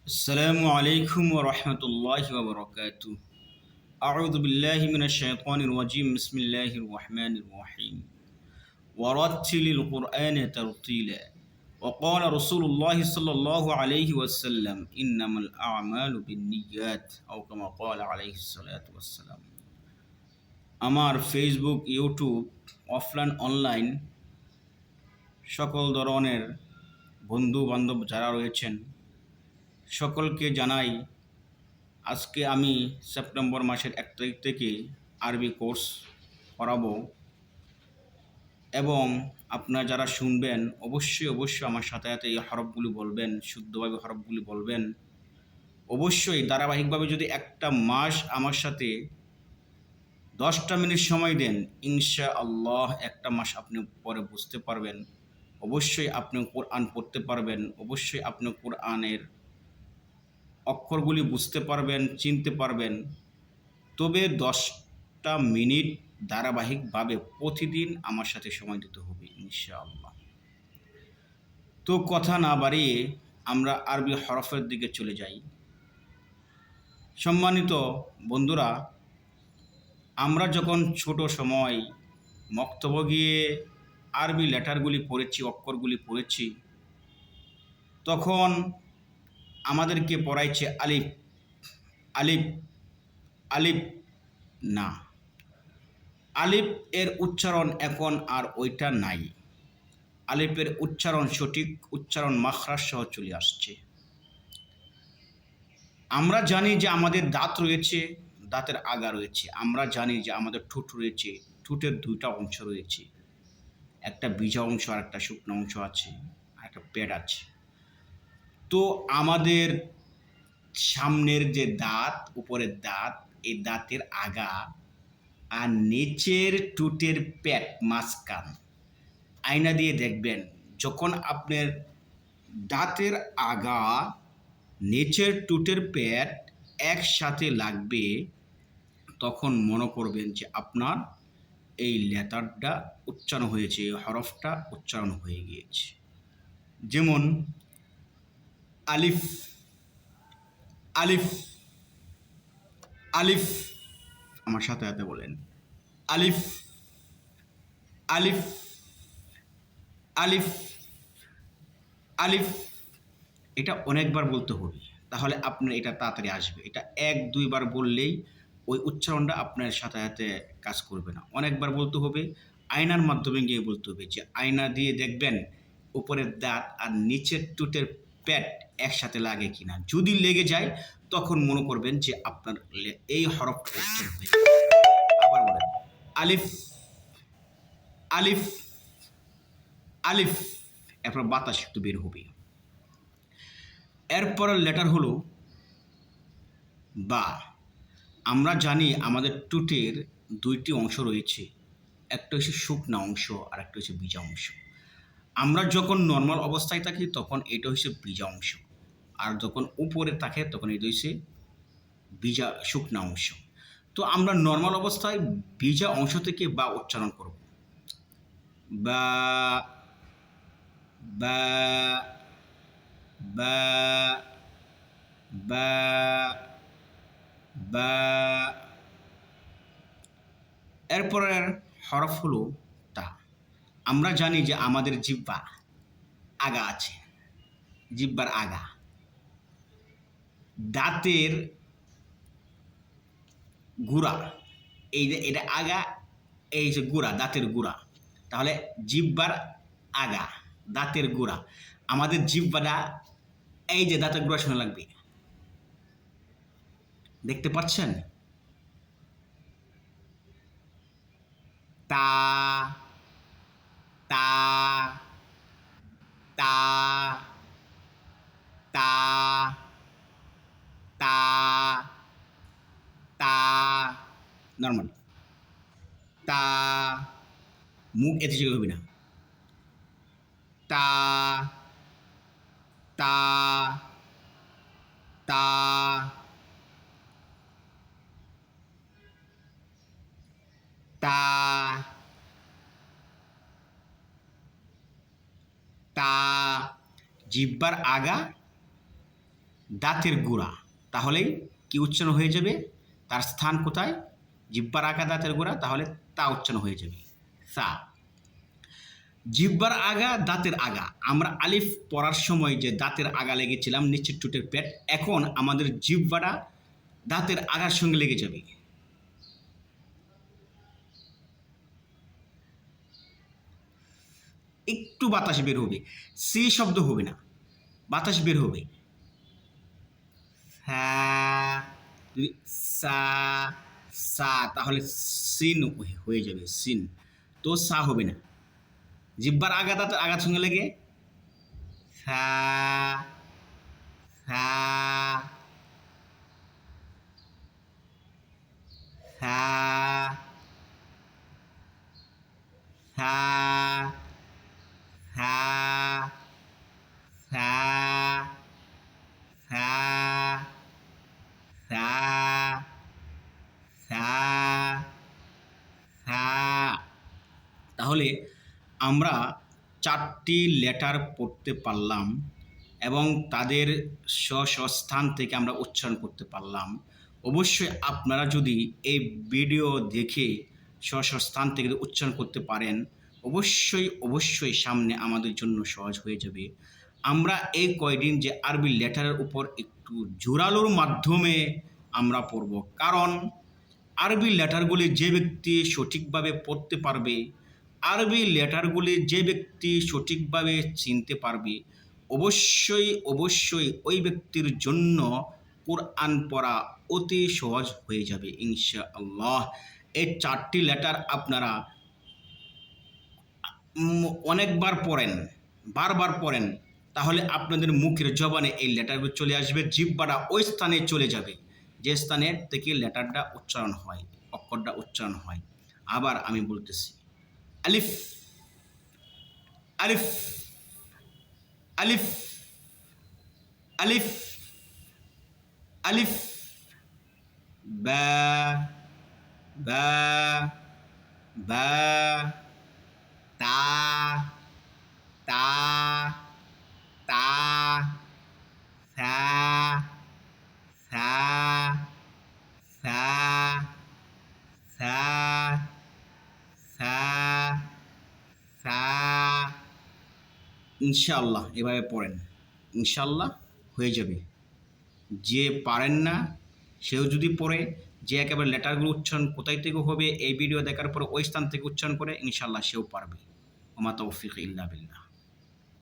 السلام عليكم ورحمة الله وبركاته. أعوذ بالله من الشيطان الرجيم. بسم الله الرحمن الرحيم. ورتل القرآن ترتيلا. وقال رسول الله صلى الله عليه وسلم إنما الأعمال بالنيات أو كما قال عليه الصلاة والسلام. আমার Facebook, YouTube, offline, online সকল ধরনের বন্ধু বান্ধব যারা রয়েছেন সকলকে জানাই, আজকে আমি সেপ্টেম্বর মাসের 1 তারিখ থেকে আরবি কোর্স করাবো এবং আপনারা যারা শুনবেন অবশ্যই আমার সাথে সাথে এই হরফগুলি বলবেন, শুদ্ধভাবে হরফগুলি বলবেন। অবশ্যই ধারাবাহিকভাবে যদি একটা মাস আমার সাথে 10টা মিনিট সময় দেন, ইনশাআল্লাহ একটা মাস আপনি পরে বুঝতে পারবেন। অবশ্যই আপনি কোরআন পড়তে পারবেন, অবশ্যই আপনি কোরআনের অক্ষরগুলি বুঝতে পারবেন, চিনতে পারবেন। তবে 10টা মিনিট ধারাবাহিকভাবে প্রতিদিন আমার সাথে সময় দিতে হবে ইনশাআল্লাহ। তো কথা না বাড়িয়ে আমরা আরবি হরফের দিকে চলে যাই। সম্মানিত বন্ধুরা, আমরা যখন ছোট সময় মক্তবে গিয়ে আরবি লেটারগুলি পড়েছি, অক্ষরগুলি পড়েছি, তখন আমাদেরকে পড়াইছে আলিফ আলিফ আলিফ। না, আলিফ এর উচ্চারণ এখন আর ওইটা নাই। আলিফের উচ্চারণ, সঠিক উচ্চারণ মাখরাজ সহ চলে আসছে। আমরা জানি যে আমাদের দাঁত রয়েছে, দাঁতের আগা রয়েছে। আমরা জানি যে আমাদের ঠোঁট রয়েছে, ঠোঁটের 2টা অংশ রয়েছে, একটা বিজা অংশ আর একটা শুকনো অংশ আছে, আর একটা পেট আছে। তো আমাদের সামনের যে দাঁত, উপরের দাঁত, এই দাঁতের আগা আর নিচের ঠোঁটের পেট মাঝখান, আয়না দিয়ে দেখবেন, যখন আপনার দাঁতের আগা নিচের ঠোঁটের পেট একসাথে লাগবে, তখন মনে করবেন যে আপনার এই লেটারটা উচ্চারণ হয়েছে, এই হরফটা উচ্চারণ হয়ে গিয়েছে। যেমন আলিফ আলিফ আলিফ, আমার সাথে সাথে বলেন আলিফ আলিফ আলিফ আলিফ। এটা অনেকবার বলতে হবে, তাহলে আপনার এটা তাড়াতাড়ি আসবে। এটা 1-2 বার বললেই ওই উচ্চারণটা আপনার সাথে সাথে কাজ করবে না, অনেকবার বলতে হবে। আয়নার মাধ্যমে গিয়ে বলতে হবে, যে আয়না দিয়ে দেখবেন উপরের দাঁত আর নিচের ঠোঁটের পেট একসাথে লাগে কিনা। যদি লেগে যায় তখন মনে করবেন যে আপনার এই হরফটা উচ্চারণ হয়ে গেছে। আবার বলেন আলিফ আলিফ আলিফ, এরপর বাতাস একটু বের হবে। এরপরের লেটার হলো বা। আমরা জানি আমাদের ঠোঁটের 2টি অংশ রয়েছে, একটা হচ্ছে শুকনা অংশ আর একটা হচ্ছে বিজা অংশ। আমরা যখন নর্মাল অবস্থায় থাকি তখন এটা হচ্ছে বিজা অংশ, আর যখন উপরে থাকে তখন এটা হচ্ছে শুকনা অংশ। তো আমরা নর্মাল অবস্থায় বিজা অংশ থেকে বা উচ্চারণ করব, বা বা বা বা বা। এরপরের হরফ হলো তা। আমরা জানি যে আমাদের জিহ্বা আগা আছে, জিহ্বার আগা, দাঁতের গুড়া, এই যে এটা আগা, এই যে গুড়া, দাঁতের গুড়া। তাহলে জিহ্বার আগা, দাঁতের গুড়া, আমাদের জিহ্বাটা এই যে দাঁতের গুড়া শোনা লাগবে। দেখতে পাচ্ছেন? তা তা তা তা তা তা, নর্মাল তা, মুখ এতে চলে হবে না। তা তা তা তা তা, জিহ্বার আগা দাঁতের গোড়া, তাহলেই কি উচ্চারণ হয়ে যাবে? তার স্থান কোথায়? জিহ্বার আগা দাঁতের গোড়া, তাহলে তা উচ্চারণ হয়ে যাবে সা। জিহ্বার আগা দাঁতের আগা, আমরা আলিফ পড়ার সময় যে দাঁতের আগা লেগেছিলাম নিচের ঠোঁটের পেট, এখন আমাদের জিহ্বাটা দাঁতের আগার সঙ্গে লেগে যাবে। একটু বাতাস বের হবে, সি শব্দ হবে না, বাতাস বের হবে। হ্যাঁ, যদি সা সা তাহলে সিন হয়ে যাবে, সিন। তো সা হবে না, জিহ্বার আগা দাঁতের আগার সঙ্গে লেগে হ্যাঁ হ্যাঁ হ্যাঁ হ্যাঁ হ্যাঁ হ্যাঁ হ্যাঁ হ্যাঁ হ্যাঁ হ্যাঁ। তাহলে আমরা 4টি লেটার পড়তে পারলাম এবং তাদের স্বস্থান থেকে আমরা উচ্চারণ করতে পারলাম। অবশ্যই আপনারা যদি এই ভিডিও দেখে স্বস্থান থেকে উচ্চারণ করতে পারেন, অবশ্যই সামনে আমাদের জন্য সহজ হয়ে যাবে। আমরা এই কয়দিন যে আরবি লেটারের উপর একটু জোরালোর মাধ্যমে আমরা পড়ব, কারণ আরবি লেটারগুলি যে ব্যক্তি সঠিকভাবে পড়তে পারবে, আরবি লেটারগুলি যে ব্যক্তি সঠিকভাবে চিনতে পারবে, অবশ্যই ওই ব্যক্তির জন্য কোরআন পড়া অতি সহজ হয়ে যাবে ইনশাআল্লাহ। এই 4টি লেটার আপনারা অনেকবার পড়েন, বারবার পড়েন, তাহলে আপনাদের মুখের জবানে এই লেটারগুলো চলে আসবে, জিহ্বাটা ওই স্থানে চলে যাবে যে স্থানে থেকে লেটারটা উচ্চারণ হয়, অক্ষরটা উচ্চারণ হয়। আবার আমি বলতেছি, আলিফ আলিফ আলিফ আলিফ আলিফ, বা বা বা, তা তা তা, সা সা সা সা সা সা। ইনশাআল্লাহ এভাবে পড়েন, ইনশাআল্লাহ হয়ে যাবে। যে পারেন না সেও যদি পড়ে, যে একেবারে লেটারগুলো উচ্চারণ কোথায় থেকে হবে এই ভিডিও দেখার পরে ওই স্থান থেকে উচ্চারণ করে, ইনশাআল্লাহ সেও পারবে। ওমা তৌফিক ইল্লা বিল্লাহ।